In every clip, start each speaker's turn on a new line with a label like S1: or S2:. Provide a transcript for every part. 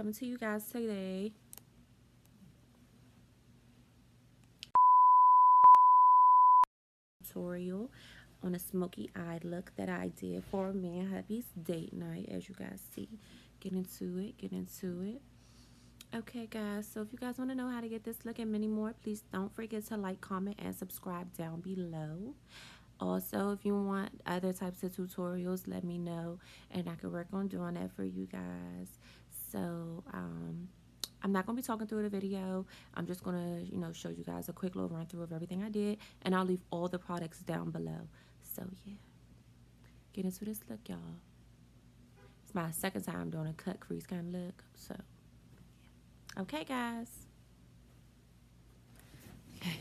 S1: coming to you guys today tutorial on a smoky eye look that I did for me and hubby's date night. As you guys see, get into it. Okay guys, so if you guys want to know how to get this look and many more, please don't forget to like, comment, and subscribe down below. Also, if you want other types of tutorials, let me know and I can work on doing that for you guys. So I'm not going to be talking through the video. I'm just going to, show you guys a quick little run through of everything I did. And I'll leave all the products down below. So, yeah. Get into this look, y'all. It's my second time doing a cut crease kind of look. So, yeah. Okay, guys. Okay.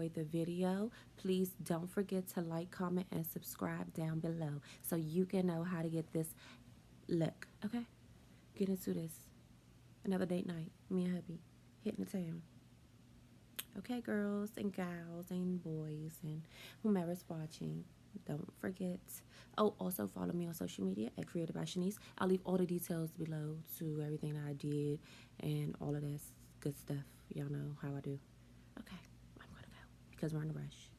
S1: enjoyed the video, please don't forget to like, comment, and subscribe down below so you can know how to get this look. Okay? Get into this. Another date night. Me and hubby hitting the town. Okay, girls and gals and boys and whomever's watching, don't forget. Oh, also follow me on social media at Created by Chanise. I'll leave all the details below to everything that I did and all of that good stuff. Y'all know how I do. Okay, I'm gonna go because we're in a rush.